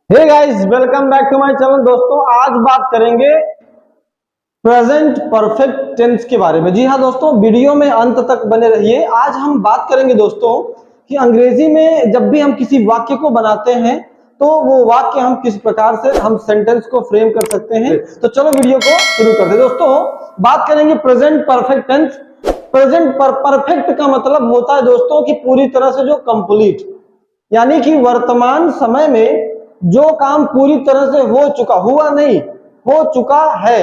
Hey guys, welcome back to my channel. दोस्तों, आज बात करेंगे प्रेजेंट परफेक्ट टेंस के बारे में। जी हाँ दोस्तों, वीडियो में अंत तक बने रहिए। आज हम बात करेंगे दोस्तों कि अंग्रेजी में जब भी हम किसी वाक्य को बनाते हैं तो वो वाक्य हम किस प्रकार से हम सेंटेंस को फ्रेम कर सकते हैं। तो चलो वीडियो को शुरू करते हैं। दोस्तों, बात करेंगे present perfect tense. Present perfect का मतलब होता है दोस्तों कि पूरी तरह से जो कंप्लीट, यानी कि वर्तमान समय में जो काम पूरी तरह से हो चुका, हुआ नहीं, हो चुका है।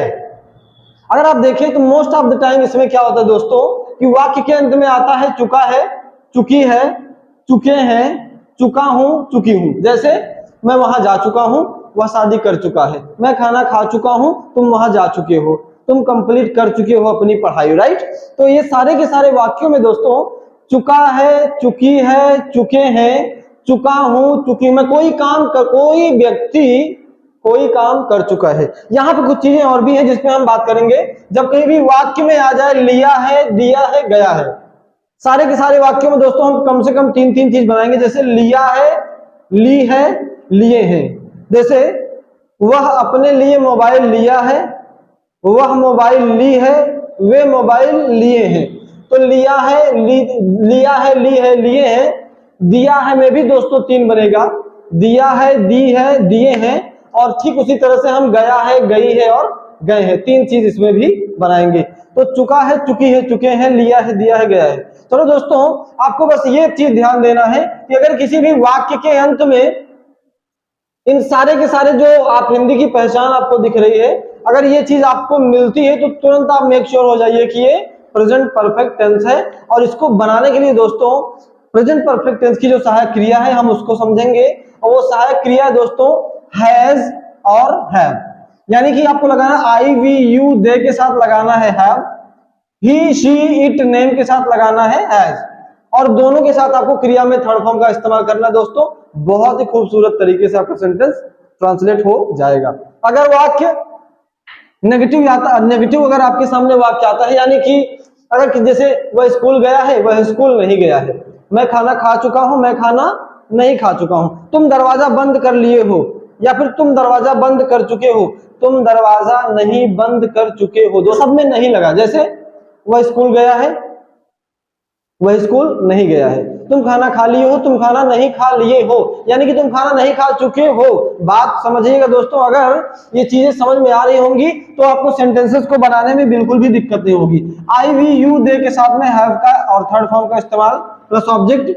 अगर आप देखें तो मोस्ट ऑफ द टाइम इसमें क्या होता है दोस्तों कि वाक्य के अंत में आता है चुका है, चुकी है, चुके हैं, चुका हूं, चुकी हूं। जैसे मैं वहां जा चुका हूं, वह शादी कर चुका है। मैं खाना खा चुका हूं, तुम वहां जा चुके हो। तुम कंप्लीट कर चुके हो अपनी पढ़ाई। राइट। तो ये सारे के सारे वाक्यों में दोस्तों चुका है, चुकी है, चुके हैं, चुका हूं, चुकी मैं, कोई काम कर, कोई व्यक्ति कोई काम कर चुका है। यहां पे कुछ चीजें और भी हैं जिसपे हम बात करेंगे। जब कहीं भी वाक्य में आ जाए लिया है, दिया है, गया है, सारे के सारे वाक्यों में दोस्तों हम कम से कम तीन तीन चीज बनाएंगे। जैसे लिया है, ली है, लिए हैं। जैसे वह अपने लिए मोबाइल लिया है, वह मोबाइल ली है, वे मोबाइल लिए हैं। तो लिया है, लिया है, ली है, लिए हैं। दिया है में भी दोस्तों तीन बनेगा, दिया है, दी है, दिए हैं। और ठीक उसी तरह से हम गया है, गई है और गए हैं, तीन चीज इसमें भी बनाएंगे। तो चुका है, चुकी है, चुके हैं, लिया है, दिया है, गया है। चलो दोस्तों, आपको बस ये चीज ध्यान देना है कि अगर किसी भी वाक्य के अंत में इन सारे के सारे जो आप हिंदी की पहचान आपको दिख रही है, अगर ये चीज आपको मिलती है तो तुरंत आप मेक श्योर हो जाइए कि ये प्रेजेंट परफेक्ट टेंस है। और इसको बनाने के लिए दोस्तों प्रेजेंट परफेक्ट टेंस की जो सहायक क्रिया है हम उसको समझेंगे। और वो सहायक क्रिया दोस्तों हैज और हैव, यानी कि आपको लगाना आई वी यू दे के साथ लगाना है have, he she it name के साथ लगाना है हैज, और दोनों के साथ आपको क्रिया में थर्ड फॉर्म का इस्तेमाल करना है दोस्तों। बहुत ही खूबसूरत तरीके से आपका सेंटेंस ट्रांसलेट हो जाएगा। अगर वाक्य नेगेटिव आता, नेगेटिव अगर आपके सामने वाक्य आता है, यानी कि अगर जैसे वह स्कूल गया है, वह स्कूल नहीं गया है, मैं खाना खा चुका हूं, मैं खाना नहीं खा चुका हूं, तुम दरवाजा बंद कर लिए हो, या फिर तुम दरवाजा बंद कर चुके हो, तुम दरवाजा नहीं बंद कर चुके हो, दो सब में नहीं लगा। जैसे वह स्कूल गया है, वह स्कूल नहीं गया है। तुम खाना खा लिए हो, तुम खाना नहीं खा लिए हो, यानी कि तुम खाना नहीं खा चुके हो। बात समझिएगा दोस्तों, अगर ये चीजें समझ में आ रही होंगी तो आपको सेंटेंसेस को बनाने में बिल्कुल भी दिक्कत नहीं होगी। आई वी यू दे के साथ में हैव का और थर्ड फॉर्म का इस्तेमाल plus object,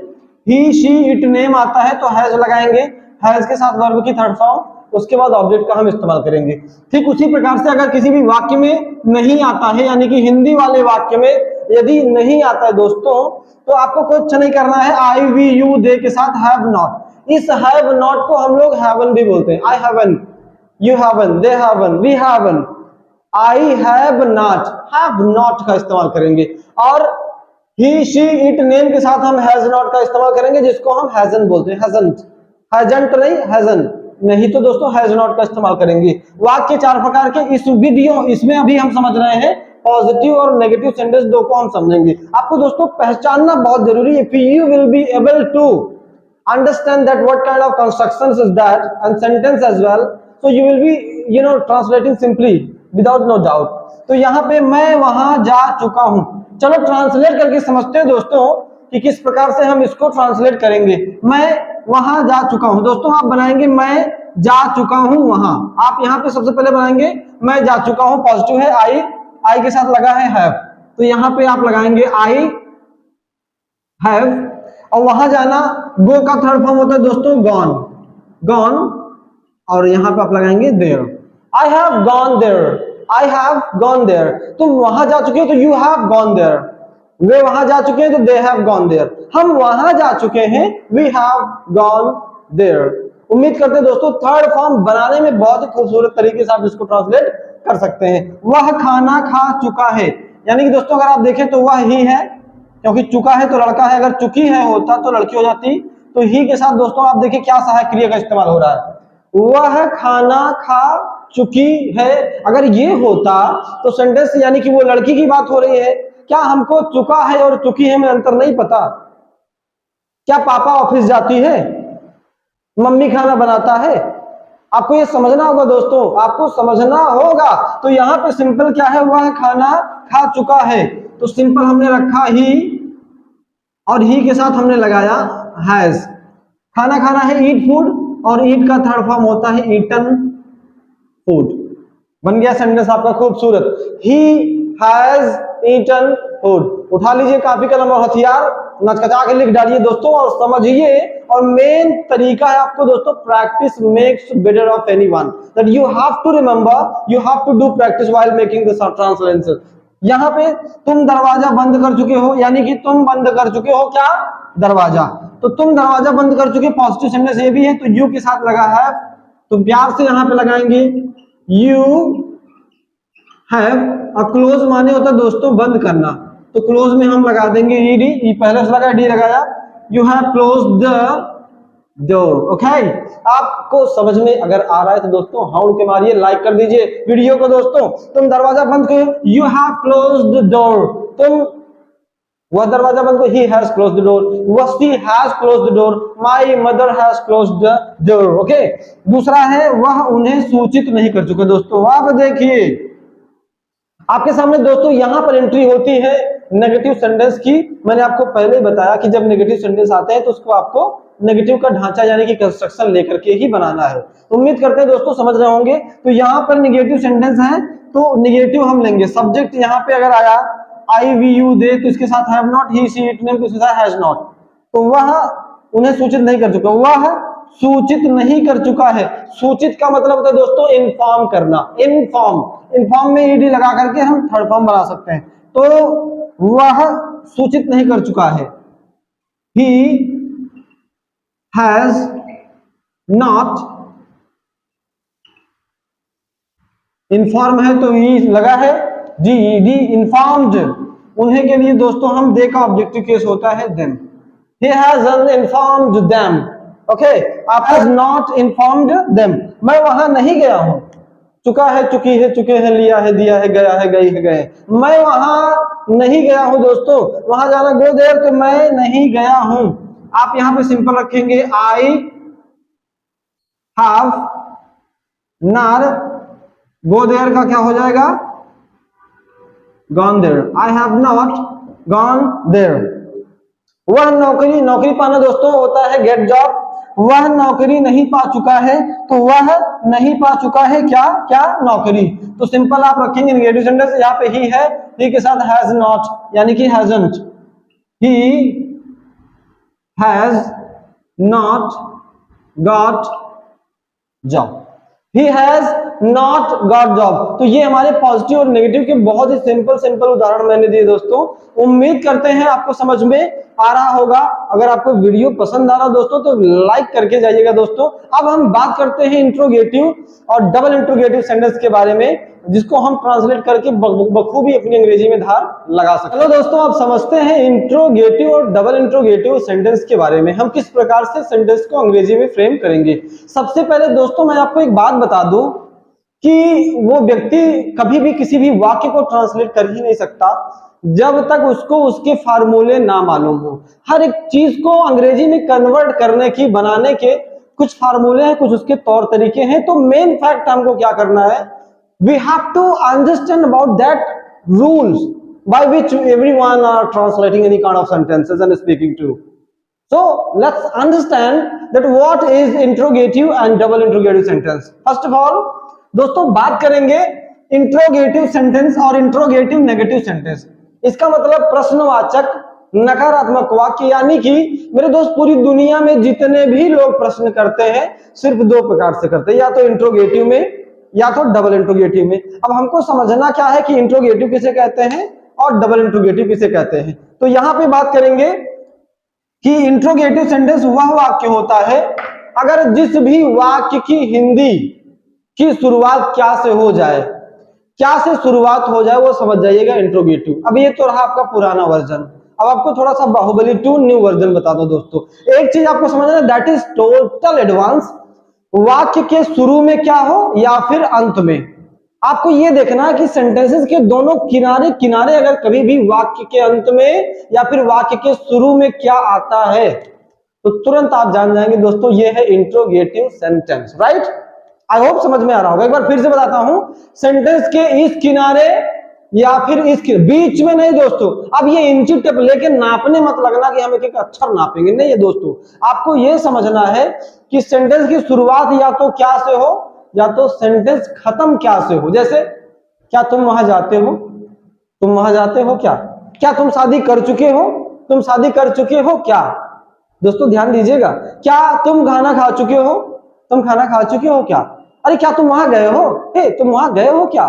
he she it name आता है तो हैज लगाएंगे, हैज के साथ वर्ब की थर्ड फॉर्म, उसके बाद ऑब्जेक्ट का हम इस्तेमाल करेंगे। ठीक उसी प्रकार से अगर किसी भी वाक्य में नहीं आता है, यानी कि हिंदी वाले वाक्य में यदि नहीं आता है दोस्तों, तो आपको कुछ नहीं करना है। आई वी यू दे के साथ हैव नॉट, इस हैव नॉट को हम लोग हैवन भी बोलते हैं। I haven't, you haven't, they haven't, we haven't, I have not, have not का इस्तेमाल करेंगे। और ही शी इट नेम के साथ हम हैज नॉट का इस्तेमाल करेंगे, जिसको हम हैजन बोलते हैं। हैजंट, हैजंट नहीं, हैजन नहीं, तो दोस्तों हैज नॉट का इस्तेमाल करेंगे। वाक्य चार प्रकार के इस वीडियो, इसमें अभी हम समझ रहे हैं पॉजिटिव और नेगेटिव सेंटेंस, दो को हम समझेंगे। आपको दोस्तों पहचानना बहुत जरूरी है। You will be able to understand that what kind of constructions is that and sentence as well, so you will be translating simply without no doubt। तो यहाँ पे मैं वहां जा चुका हूं, चलो ट्रांसलेट करके समझते हैं दोस्तों कि किस प्रकार से हम इसको ट्रांसलेट करेंगे। मैं वहां जा चुका हूं, दोस्तों आप बनाएंगे मैं जा चुका हूं वहां। आप यहाँ पे सबसे पहले बनाएंगे मैं जा चुका हूं, पॉजिटिव है, आई के साथ लगा है हैव, तो यहाँ पे आप लगाएंगे आई हैव। और वहां जाना, गो का थर्ड फॉर्म होता है दोस्तों गॉन, गॉन, और यहाँ पे आप लगाएंगे there. I have gone there, I have gone there, तुम वहां जा चुके हो तो यू हैव गॉन देयर, वे वहां जा चुके हैं तो दे हैव गॉन देयर, हम वहां जा चुके हैं, वी हैव गॉन देयर। उम्मीद करते हैं दोस्तों थर्ड फॉर्म बनाने में बहुत ही खूबसूरत तरीके से आप इसको ट्रांसलेट कर सकते हैं। वह खाना खा चुका है, यानी कि दोस्तों अगर आप देखें तो वह ही है, क्योंकि चुका है तो लड़का है, अगर चुकी है होता तो लड़की हो जाती। तो ही के साथ दोस्तों आप देखिए क्या सहायक क्रिया का इस्तेमाल हो रहा है, वह खाना खा चुकी है। अगर ये होता तो सेंटेंस, यानी कि वो लड़की की बात हो रही है। क्या हमको चुका है और चुकी है में अंतर नहीं पता? क्या पापा ऑफिस जाती है, मम्मी खाना बनाता है, आपको ये समझना होगा दोस्तों, आपको समझना होगा। तो यहाँ पे सिंपल क्या है, वह खाना खा चुका है, तो सिंपल हमने रखा ही, और ही के साथ हमने लगाया हैज। खाना खाना है ईट फूड, और ईट का थर्ड फॉर्म होता है ईटन फूड। बन गया सेंटेंस आपका खूबसूरत, ही हैज ईटन फूड। उठा लीजिए कॉपी कलम और हथियार, नचकचा के लिख डालिए दोस्तों और समझिए। और मेन तरीका है आपको दोस्तों, practice makes better of anyone, that you have to remember, you have to do practice while making the translation. यहाँ पे तुम दरवाजा बंद कर चुके हो, यानी कि तुम बंद कर चुके हो क्या, दरवाजा। तो तुम दरवाजा बंद कर चुके, पॉजिटिव सेंटेंस ये भी है, तो यू के साथ लगा है, तो प्यार से यहाँ पे लगाएंगे यू हैव। और क्लोज माने होता है दोस्तों बंद करना, तो क्लोज में हम लगा देंगे ईडी, पहले से लगा डी लगाया, you have close the door. Okay, आपको समझ में अगर आ रहा है तो दोस्तों हाउड के मारिए, लाइक कर दीजिए वीडियो को दोस्तों। तुम दरवाजा बंद करो, you have close the door. तुम वह दरवाजा बंद करो, he has close the door, वह she has close the door, my mother has close the door. Okay, दूसरा है वह उन्हें सूचित नहीं कर चुके दोस्तों। आप देखिए आपके सामने दोस्तों यहां पर एंट्री होती है नेगेटिव सेंटेंस की। मैंने आपको पहले ही बताया कि जब नेगेटिव सेंटेंस आते हैं तो उसको आपको नेगेटिव का ढांचा यानी कि कंस्ट्रक्शन लेकर के ही बनाना है। उम्मीद करते हैं दोस्तों समझ रहे होंगे। तो यहाँ पर नेगेटिव सेंटेंस है, तो नेगेटिव हम लेंगे। सब्जेक्ट यहाँ पे अगर आया आई वी यू दे, तो इसके साथ have not, he see it name, तो इसके साथ हैज नॉट। तो वह उन्हें सूचित नहीं कर चुका, वह सूचित नहीं कर चुका है। सूचित का मतलब होता है दोस्तों इन्फॉर्म करना, इन्फॉर्म। इन्फॉर्म में ईडी लगा करके हम थर्ड फॉर्म बना सकते हैं। तो वह सूचित नहीं कर चुका है, he has not informed है, तो ई लगा है डी informed। उन्हें के लिए दोस्तों हम दे का ऑब्जेक्टिव केस होता है them, he hasn't informed them। Okay, आप has not informed them। मैं वहां नहीं गया हूं, चुका है, चुकी है, चुके हैं, लिया है, दिया है, गया है, गई है, गए। मैं वहां नहीं गया हूं दोस्तों, वहां जाना गो देयर, तो मैं नहीं गया हूं। आप यहां पे सिंपल रखेंगे I have not, go there का क्या हो जाएगा, gone there. I have not gone there. वह नौकरी, नौकरी पाना दोस्तों होता है गेट जॉब। वह नौकरी नहीं पा चुका है, तो वह नहीं पा चुका है क्या, क्या नौकरी। तो सिंपल आप रखेंगे नेगेटिव सेंटेंस, यहाँ पे ही है, ही के साथ हैज नॉट यानी कि hasn't, he has not got job, he has not got job. तो ये हमारे पॉजिटिव और नेगेटिव के बहुत ही सिंपल उदाहरण मैंने दिए दोस्तों। उम्मीद करते हैं आपको समझ में आ रहा होगा। अगर आपको वीडियो पसंद आ रहा दोस्तों तो लाइक करके जाइएगा दोस्तों। अब हम बात करते हैं इंट्रोगेटिव और डबल इंट्रोगेटिव सेंटेंस के बारे में, जिसको हम ट्रांसलेट करके बखूबी अपनी अंग्रेजी में धार लगा सकते हैं। चलो दोस्तों, आप समझते हैं इंट्रोगेटिव और डबल इंट्रोगेटिव सेंटेंस के बारे में, हम किस प्रकार से सेंटेंस को अंग्रेजी में फ्रेम करेंगे। सबसे पहले दोस्तों मैं आपको एक बात बता दूं कि वो व्यक्ति कभी भी किसी भी वाक्य को ट्रांसलेट कर ही नहीं सकता जब तक उसको उसके फार्मूले ना मालूम हो। हर एक चीज को अंग्रेजी में कन्वर्ट करने की, बनाने के कुछ फार्मूले हैं, कुछ उसके तौर तरीके हैं। तो मेन फैक्ट हमको क्या करना है, we have to understand about that rules by which everyone are translating any kind of sentences and speaking to. So let's understand that what is interrogative and double interrogative sentence. First of all दोस्तों बात करेंगे interrogative sentence और interrogative negative sentence. इसका मतलब प्रश्नवाचक नकारात्मक वाक्य, यानी कि मेरे दोस्त पूरी दुनिया में जितने भी लोग प्रश्न करते हैं सिर्फ दो प्रकार से करते हैं, या तो इंट्रोगेटिव में या तो डबल इंट्रोगेटिव में। अब हमको समझना क्या है कि इंट्रोगेटिव किसे कहते हैं और डबल इंट्रोगेटिव किसे कहते हैं। तो यहां पे बात करेंगे कि इंट्रोगेटिव सेंटेंस वह वाक्य होता है अगर जिस भी वाक्य की हिंदी की शुरुआत क्या से हो जाए, क्या से शुरुआत हो जाए वो समझ जाइएगा इंट्रोगेटिव। अब ये तो रहा आपका पुराना वर्जन, अब आपको थोड़ा सा बाहुबली 2 न्यू वर्जन बता दो दोस्तों। एक चीज आपको समझना, दैट इज टोटल एडवांस। वाक्य के शुरू में क्या हो या फिर अंत में, आपको ये देखना है कि सेंटेंसेस के दोनों किनारे किनारे अगर कभी भी वाक्य के अंत में या फिर वाक्य के शुरू में क्या आता है तो तुरंत आप जान जाएंगे दोस्तों ये है interrogative sentence, right. I hope समझ में आ रहा होगा। एक बार फिर से बताता हूं, सेंटेंस के इस किनारे या फिर इस बीच में नहीं दोस्तों। अब ये इंची टेप लेके नापने मत लगना कि हम एक एक अक्षर नापेंगे, नहीं है दोस्तों। आपको ये समझना है कि सेंटेंस की शुरुआत या तो क्या से हो या तो सेंटेंस खत्म क्या से हो। जैसे क्या तुम वहां जाते हो, तुम वहां जाते हो क्या, क्या तुम शादी कर चुके हो, तुम शादी कर चुके हो क्या। दोस्तों ध्यान दीजिएगा, क्या तुम खाना खा चुके हो, तुम खाना खा चुके हो क्या। अरे क्या तुम वहां गए हो, हे तुम वहां गए हो क्या,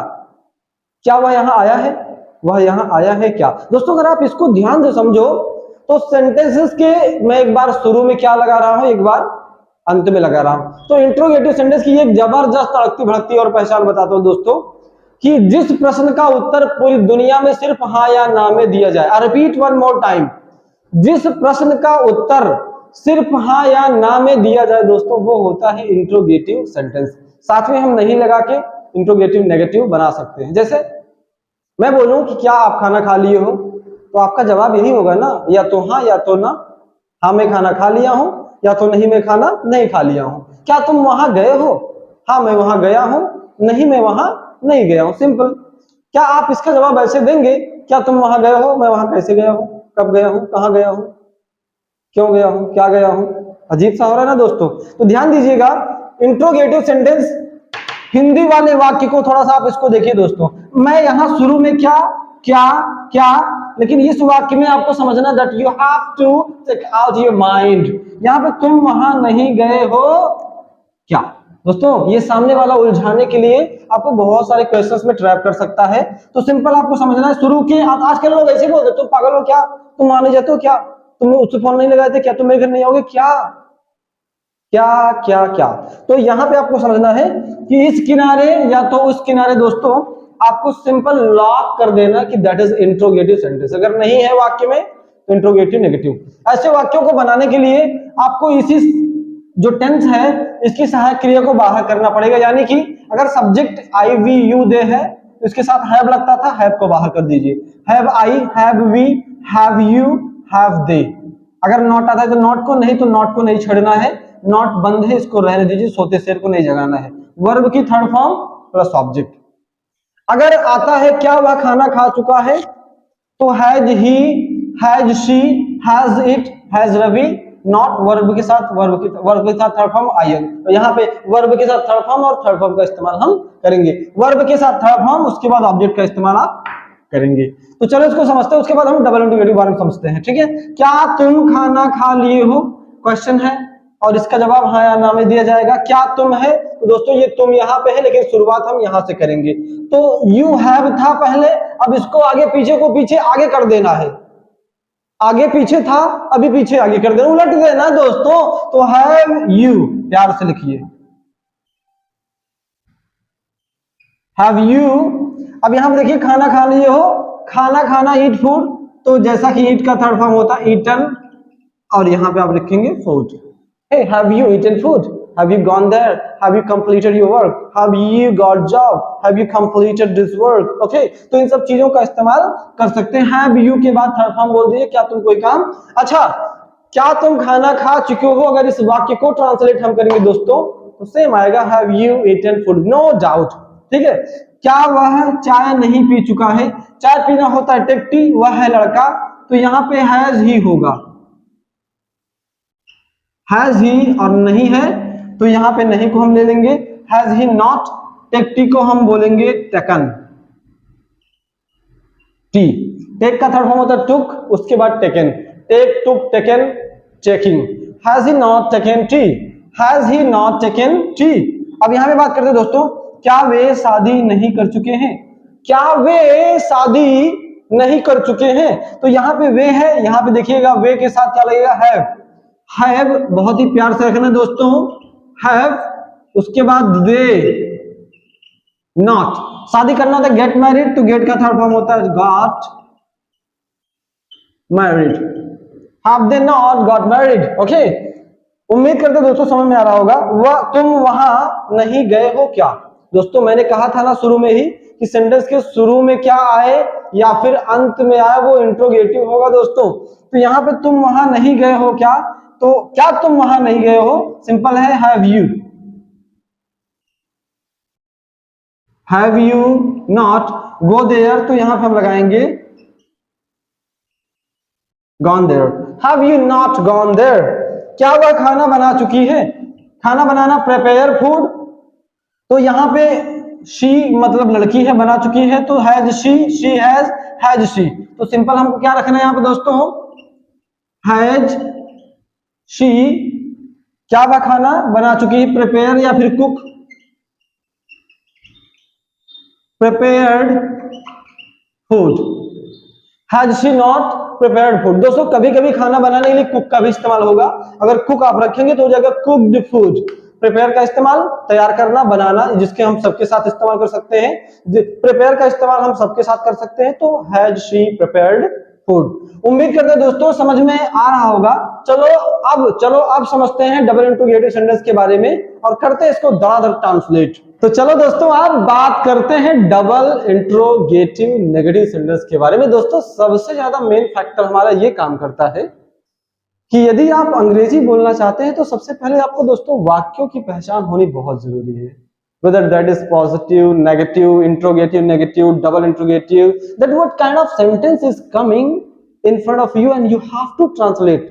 क्या वह यहां आया है, वह यहां आया है क्या। दोस्तों अगर आप इसको ध्यान से समझो तो सेंटेंसेस के मैं एक बार शुरू में क्या लगा रहा हूं, एक बार अंत में लगा रहा हूं। तो इंट्रोगेटिव सेंटेंस की एक जबरदस्त तड़कती भड़कती और पहचान बताता हूं दोस्तों, कि जिस प्रश्न का उत्तर पूरी दुनिया में सिर्फ हाँ या ना में दिया जाए। I repeat one more time, जिस प्रश्न का उत्तर सिर्फ हाँ या ना में दिया जाए दोस्तों, वो होता है इंट्रोगेटिव सेंटेंस। साथ में हम नहीं लगा के इंट्रोगेटिव नेगेटिव बना सकते हैं। जैसे मैं बोलूं कि क्या आप खाना खा लिए हो, तो आपका जवाब यही होगा ना, या तो हाँ या तो ना। हाँ मैं खाना खा लिया हूं, या तो नहीं मैं खाना नहीं खा लिया हूं। क्या तुम वहां गए हो, हाँ मैं वहां गया हूं, नहीं मैं वहां नहीं गया हूं। सिंपल। क्या आप इसका जवाब ऐसे देंगे, क्या तुम वहां गए हो, मैं वहां कैसे गया हूं, कब गया हूं, कहां गया हूं, क्यों गया हूं, क्या गया हूं। अजीब सा हो रहा है ना दोस्तों। तो ध्यान दीजिएगा, इंट्रोगेटिव सेंटेंस हिंदी वाले वाक्य को थोड़ा सा आप इसको देखिए दोस्तों। मैं यहां शुरू में क्या क्या क्या, लेकिन इस वाक्य में आपको समझना that you have to take out your mind. यहां पे तुम वहां नहीं गए हो क्या। दोस्तों ये सामने वाला उलझाने के लिए आपको बहुत सारे क्वेश्चंस में ट्रैप कर सकता है। तो सिंपल आपको समझना है, शुरू के आजकल लोग ऐसे बोलते तुम पागल हो क्या, तुम वहां नहीं जाते हो क्या, तुम उससे फोन नहीं लगाए थे क्या, तुम मेरे घर नहीं आओगे क्या, क्या क्या क्या। तो यहां पे आपको समझना है कि इस किनारे या तो उस किनारे दोस्तों आपको सिंपल लॉक कर देना कि दैट इज इंट्रोगेटिव सेंटेंस। अगर नहीं है वाक्य में तो इंट्रोगेटिव नेगेटिव। ऐसे वाक्यों को बनाने के लिए आपको इसी जो टेंस है इसकी सहायक क्रिया को बाहर करना पड़ेगा। यानी कि अगर subject I we you they है तो इसके साथ हैव लगता था, हैव को बाहर कर दीजिए। Have I, have we, have you, have they. अगर नॉट आता है तो नॉट को, नहीं तो नॉट को नहीं छेड़ना है। नॉट बंद है, इसको रहने दीजिए, सोते शेर को नहीं जगाना है। वर्ब की थर्ड फॉर्म प्लस ऑब्जेक्ट। अगर आता है क्या वह खाना खा चुका है, तो has he, has she, has it, has Ravi. Not verb के साथ, वर्ब के साथ थर्ड फॉर्म आईएन। तो यहाँ पे वर्ब के साथ थर्ड फॉर्म और थर्ड फॉर्म का इस्तेमाल हम करेंगे। वर्ब के साथ थर्ड फॉर्म, उसके बाद ऑब्जेक्ट का इस्तेमाल आप करेंगे। तो चलो इसको समझते हैं, उसके बाद हम डबल इंटीग्रेटिव बारे में समझते हैं। ठीक है, क्या तुम खाना खा लिए हो, क्वेश्चन है और इसका जवाब हाँ या ना में दिया जाएगा। क्या तुम है, तो दोस्तों ये तुम यहाँ पे है लेकिन शुरुआत हम यहाँ से करेंगे। तो यू हैव था पहले, अब इसको आगे पीछे को पीछे आगे कर देना है। आगे पीछे था, अभी पीछे आगे कर देना, उलट देना दोस्तों। तो हैव यू प्यार से लिखिए, हैव यू। अब यहां पे देखिए खाना खा लिए हो, खाना खाना ईट फूड, तो जैसा कि ईट का थर्ड फॉर्म होता है ईटन, और यहां पे आप लिखेंगे food. Hey, have you eaten food? Have you gone there? Have you completed your work? Have you got job? Have you completed this work? Okay, तो इन सब चीजों का इस्तेमाल कर सकते हैं। Have you के बाद थर्ड फॉर्म बोल दीजिए, क्या तुम कोई काम। अच्छा, क्या तुम खाना खा चुके हो, अगर इस वाक्य को ट्रांसलेट हम करेंगे दोस्तों तो सेम आएगा, have you eaten food? No doubt। ठीक है, क्या वह चाय नहीं पी चुका है, चाय पीना होता है टेक टी, वह है लड़का, तो यहाँ पे हैज ही होगा। हैज ही और नहीं है तो यहां पे नहीं को हम ले लेंगे, has he not. Take tea को हम बोलेंगे टेकन, टी। टेक का थर्ड फॉर्म होता है टुक, उसके बाद taken. Take, took, taken, checking. Has he not taken tea, has he not taken tea. अब यहां पे बात करते हैं दोस्तों, क्या वे शादी नहीं कर चुके हैं, क्या वे शादी नहीं कर चुके हैं, तो यहां पे वे है, यहां पे देखिएगा वे के साथ क्या लगेगा, हैव। हैव बहुत ही प्यार से रखना दोस्तों, हैव, उसके बाद दे नॉट। शादी करना होता है गेट मैरिड, तो गेट का थर्ड फॉर्म होता है got married. Have they not got married. Okay, उम्मीद करते दोस्तों समझ में आ रहा होगा। वह तुम वहां नहीं गए हो क्या। दोस्तों मैंने कहा था ना शुरू में ही कि सेंटेंस के शुरू में क्या आए या फिर अंत में आए वो इंट्रोगेटिव होगा दोस्तों। तो यहां पे तुम वहां नहीं गए हो क्या, तो क्या तुम वहां नहीं गए हो सिंपल है have you. Have you not go there, तो यहां पे हम लगाएंगे gone there. Have you not gone there, क्या वह खाना बना चुकी है? खाना बनाना प्रिपेयर फूड, तो यहां पे शी मतलब लड़की है, बना चुकी है, तो हैज शी हैज शी, तो सिंपल हमको क्या रखना है यहां पे दोस्तों, हैज शी, क्या वह खाना बना चुकी है? प्रिपेयर या फिर cook, prepared food. Has she not prepared food, दोस्तों कभी कभी खाना बनाने के लिए कुक का भी इस्तेमाल होगा, अगर कुक आप रखेंगे तो हो जाएगा कुक्ड फूड। प्रिपेयर का इस्तेमाल तैयार करना, बनाना, जिसके हम सबके साथ इस्तेमाल कर सकते हैं, प्रिपेयर का इस्तेमाल हम सबके साथ कर सकते हैं, तो हैज शी प्रिपेयर्ड फूड। उम्मीद करते हैं दोस्तों समझ में आ रहा होगा। चलो अब समझते हैं डबल इंट्रोगेटिव सेंटेंस के बारे में और करते हैं इसको धड़ाधड़ ट्रांसलेट। तो चलो दोस्तों अब बात करते हैं डबल इंट्रोगेटिव नेगेटिव सेंटेंस के बारे में। दोस्तों सबसे ज्यादा मेन फैक्टर हमारा ये काम करता है कि यदि आप अंग्रेजी बोलना चाहते हैं तो सबसे पहले आपको दोस्तों वाक्यों की पहचान होनी बहुत जरूरी है। Whether that is positive, negative, interrogative, negative, double interrogative, that what kind of sentence is coming in front of you and you have to translate.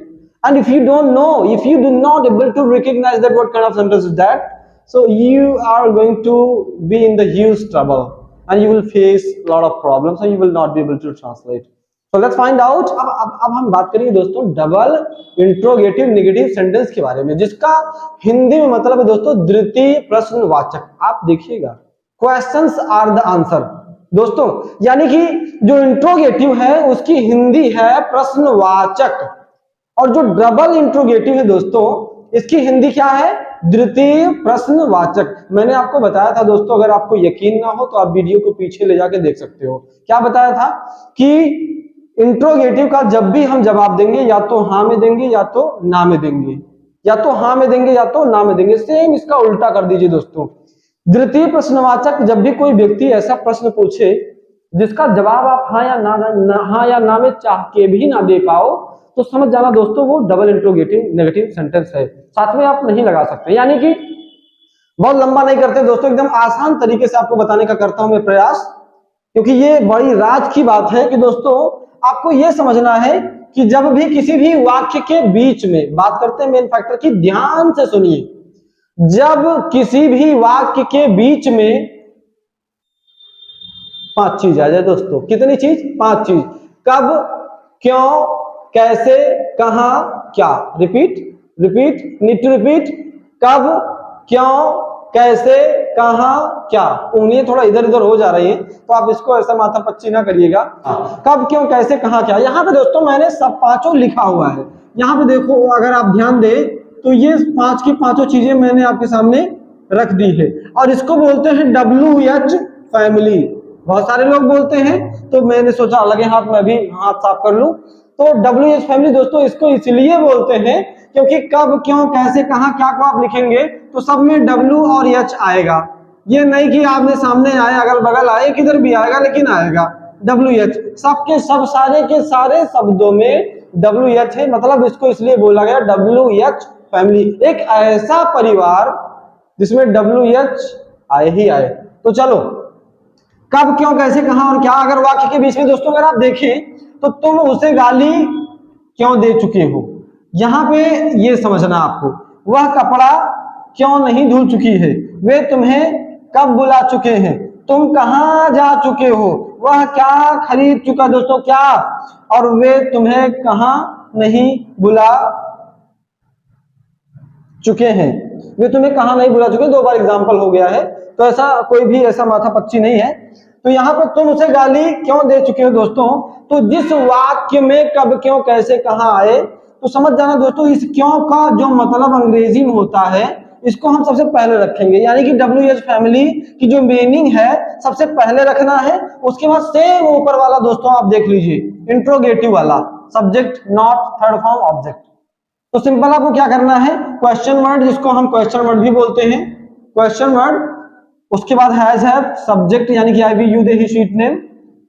And if you don't know, if you do not able to recognize that what kind of sentence is that, so you are going to be in the huge trouble and you will face a lot of problems and you will not be able to translate. So let's find out. अब हम बात करेंगे दोस्तों double interrogative negative sentence के बारे में, जिसका हिंदी में मतलब है दोस्तों द्वितीय प्रश्नवाचक। आप देखिएगा क्वेश्चंस आर द आंसर दोस्तों, यानी कि जो इंट्रोगेटिव है उसकी हिंदी है प्रश्नवाचक, और जो डबल इंट्रोगेटिव है दोस्तों इसकी हिंदी क्या है? द्वितीय प्रश्नवाचक। मैंने आपको बताया था दोस्तों, अगर आपको यकीन ना हो तो आप वीडियो को पीछे ले जाके देख सकते हो। क्या बताया था कि इंट्रोगेटिव का जब भी हम जवाब देंगे या तो हाँ में देंगे या तो ना में देंगे, या तो हाँ में देंगे या तो ना में देंगे। सेम इसका उल्टा कर दीजिए दोस्तों। द्वितीय प्रश्नवाचक जब भी कोई व्यक्ति ऐसा प्रश्न पूछे जिसका जवाब आप हाँ या ना में चाह के भी ना दे पाओ, तो समझ जाना दोस्तों वो डबल इंट्रोगेटिव नेगेटिव सेंटेंस है। साथ में आप नहीं लगा सकते, यानी कि बहुत लंबा नहीं करते दोस्तों, एकदम आसान तरीके से आपको बताने का करता हूं मैं प्रयास, क्योंकि ये बड़ी राज की बात है कि दोस्तों आपको ये समझना है कि जब भी किसी भी वाक्य के बीच में बात करते हैं मेन फैक्टर की, ध्यान से सुनिए, जब किसी भी वाक्य के बीच में 5 चीज आ जाए दोस्तों, कितनी चीज? 5 चीज। कब, क्यों, कैसे, कहां, क्या। Repeat, need to repeat. कब, क्यों, कैसे, कहां, क्या। उंगलियां थोड़ा इधर उधर हो जा रही हैं तो आप इसको ऐसा माथा पच्ची ना करिएगा। कब, क्यों, कैसे, कहां, क्या। यहाँ पे दोस्तों मैंने सब 5 लिखा हुआ है। यहाँ पे देखो, अगर आप ध्यान दें तो ये 5 की 5 चीजें मैंने आपके सामने रख दी है, और इसको बोलते हैं WH फैमिली। बहुत सारे लोग बोलते हैं तो मैंने सोचा लगे हाथ में भी हाथ साफ कर लूं। तो WH फैमिली दोस्तों इसको इसलिए बोलते हैं क्योंकि कब, क्यों, कैसे, कहां, क्या को आप लिखेंगे तो सब में W और H आएगा। ये नहीं कि आपने सामने आए, अगल बगल आए, किधर भी आएगा लेकिन आएगा WH। सबके सब, सारे के सारे शब्दों में WH है, मतलब इसको इसलिए बोला गया WH फैमिली। एक ऐसा परिवार जिसमें WH आए ही आए। तो चलो, कब, क्यों, कैसे, कहां और क्या अगर वाक्य के बीच में दोस्तों अगर आप देखें तो तुम उसे गाली क्यों दे चुके हो, यहां पे ये समझना आपको। वह कपड़ा क्यों नहीं धुल चुकी है, वे तुम्हें कब बुला चुके हैं, तुम कहां जा चुके हो, वह क्या खरीद चुका दोस्तों, क्या, और वे तुम्हें कहां नहीं बुला चुके हैं, वे तुम्हें कहां नहीं बुला चुके। 2 बार एग्जाम्पल हो गया है, तो ऐसा कोई भी ऐसा माथा पच्ची नहीं है। तो यहाँ पे तुम उसे गाली क्यों दे चुके हो दोस्तों, तो जिस वाक्य में कब, क्यों, कैसे, कहां आए तो समझ जाना दोस्तों इस क्यों का जो मतलब अंग्रेजी में होता है इसको हम सबसे पहले रखेंगे, यानी कि WH फैमिली की जो मीनिंग है सबसे पहले रखना है। उसके बाद सेम ऊपर वाला दोस्तों आप देख लीजिए इंट्रोगेटिव वाला, subject not third form object. तो सिंपल आपको क्या करना है, क्वेश्चन वर्ड जिसको हम क्वेश्चन वर्ड भी बोलते हैं, क्वेश्चन वर्ड, उसके बाद हैज हैव सब्जेक्ट यानी कि I, we, you, they, he, she, it, name.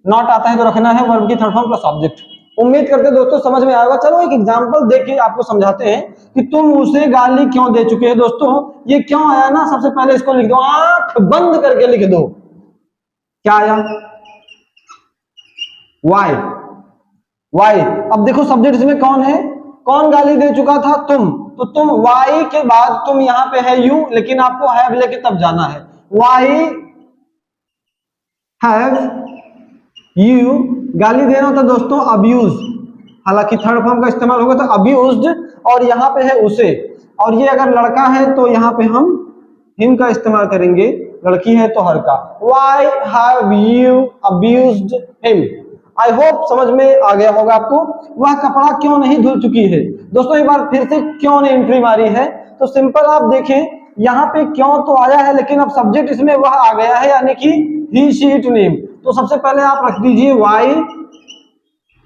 Not आता है तो रखना है वर्ब की थर्ड फॉर्म प्लस ऑब्जेक्ट। उम्मीद करते हैं दोस्तों समझ में आएगा। चलो एक एग्जांपल देके आपको समझाते हैं कि तुम उसे गाली क्यों दे चुके हैं। दोस्तों ये क्यों आया ना, सबसे पहले इसको लिख दो, आंख बंद करके लिख दो। क्या आया? वाई। वाई। अब देखो सब्जेक्ट में कौन है, कौन गाली दे चुका था? तुम। तो तुम वाई के बाद तुम यहां पे है यू, लेकिन आपको हैव लेके तब जाना है। वाई हैव यू, गाली देना होता दोस्तों अब्यूज, हालांकि थर्ड फॉर्म का इस्तेमाल होगा तो अब्यूज्ड, और यहाँ पे है उसे, और ये अगर लड़का है तो यहाँ पे हम हिम का इस्तेमाल करेंगे, लड़की है तो हर का। Why have you abused him? I hope समझ में आ गया होगा आपको। वह कपड़ा क्यों नहीं धुल चुकी है? दोस्तों एक बार फिर से क्यों ने एंट्री मारी है, तो सिंपल आप देखें यहाँ पे क्यों तो आया है, लेकिन अब सब्जेक्ट इसमें वह आ गया है, यानी कि ही शी इट नेम। तो सबसे पहले आप रख दीजिए वाई,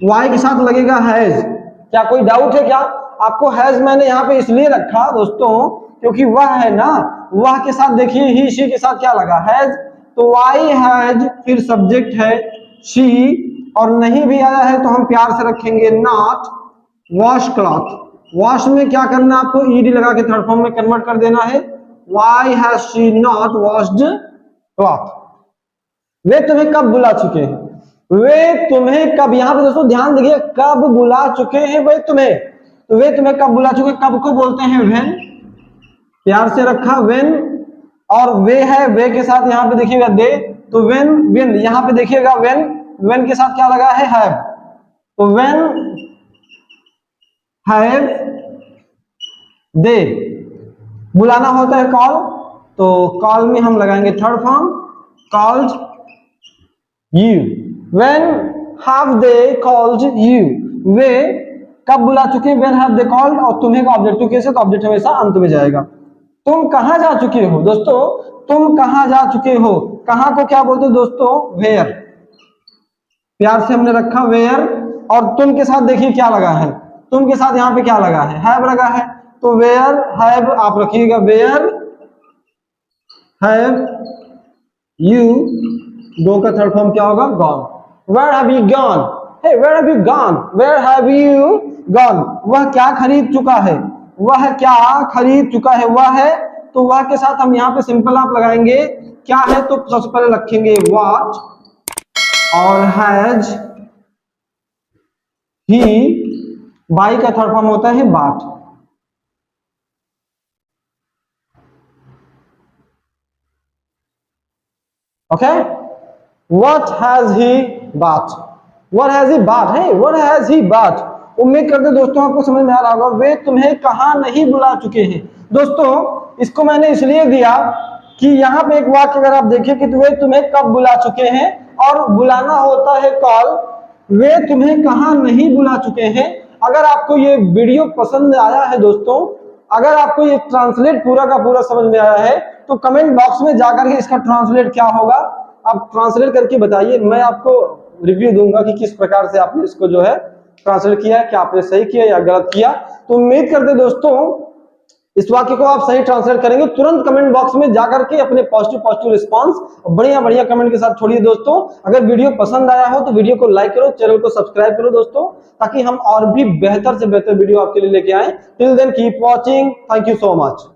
वाई के साथ लगेगा हैज। क्या कोई डाउट है क्या आपको? हैज मैंने यहाँ पे इसलिए रखा दोस्तों क्योंकि वह है ना, वह के साथ देखिए ही शी के साथ क्या लगा? हैज। तो वाई हैज, फिर सब्जेक्ट है शी, और नहीं भी आया है तो हम प्यार से रखेंगे नॉट वॉश क्लॉथ। वॉश में क्या करना है आपको? ईडी लगा के थर्ड फॉर्म में कन्वर्ट कर देना है। Why has she not washed cloth. वे तुम्हें कब बुला चुके हैं? वे तुम्हें कब, यहां पे दोस्तों ध्यान दीजिए, कब बुला चुके हैं वे तुम्हें। तो वे तुम्हें कब बुला चुके, कब को बोलते हैं? व्हेन, प्यार से रखा व्हेन, और वे है, वे के साथ यहां पे देखिएगा दे, तो व्हेन, व्हेन यहां पे देखिएगा व्हेन, व्हेन के साथ क्या लगा है? हैव। तो व्हेन हैव दे, बुलाना होता है कॉल, तो कॉल में हम लगाएंगे third form called you. When have they called you, वे कब बुला चुके? व्हेन हैव दे कॉल्ड, और तुम्हें का ऑब्जेक्टिव केस है तो ऑब्जेक्ट हमेशा अंत में जाएगा। तुम कहां जा चुके हो? दोस्तों तुम कहां जा चुके हो, कहां को क्या बोलते हो दोस्तों? वेयर। प्यार से हमने रखा वेयर, और तुम के साथ देखिए क्या लगा है, तुम के साथ यहां पे क्या लगा है? हैव लगा है, तो वेयर हैव आप रखिएगा, वेयर हैव यू, दो का थर्ड फॉर्म क्या होगा? Gone. Where have you gone? Hey where have you gone? Where have you gone? वह क्या खरीद चुका है? वह क्या खरीद चुका है? वह है, तो वह के साथ हम यहाँ पे सिंपल आप लगाएंगे क्या है, तो सबसे पहले रखेंगे व्हाट, और हैज ही, बाई का थर्ड फॉर्म होता है बाट। ओके, व्हाट हैज ही बाट? व्हाट हैज ही बाट? है व्हाट हैज ही बाट? उम्मीद करते दोस्तों आपको समझ में आ रहा होगा। वे तुम्हें कहां नहीं बुला चुके हैं? दोस्तों इसको मैंने इसलिए दिया कि यहाँ पे एक वाक्य अगर आप देखिए कि वे तुम्हें कब बुला चुके हैं, और बुलाना होता है कॉल, वे तुम्हें कहां नहीं बुला चुके हैं। अगर आपको ये वीडियो पसंद आया है दोस्तों, अगर आपको ये ट्रांसलेट पूरा का पूरा समझ में आया है, तो कमेंट बॉक्स में जाकर के इसका ट्रांसलेट क्या होगा आप ट्रांसलेट करके बताइए। मैं आपको रिव्यू दूंगा कि किस प्रकार से आपने इसको जो है ट्रांसलेट किया है, क्या आपने सही किया या गलत किया। तो उम्मीद करते दोस्तों इस वाक्य को आप सही ट्रांसलेट करेंगे। तुरंत कमेंट बॉक्स में जाकर के अपने पॉजिटिव रिस्पांस बढ़िया बढ़िया कमेंट के साथ छोड़िए दोस्तों। अगर वीडियो पसंद आया हो तो वीडियो को लाइक करो, चैनल को सब्सक्राइब करो दोस्तों, ताकि हम और भी बेहतर से बेहतर वीडियो आपके लिए लेके आए। Till then keep watching, thank you so much.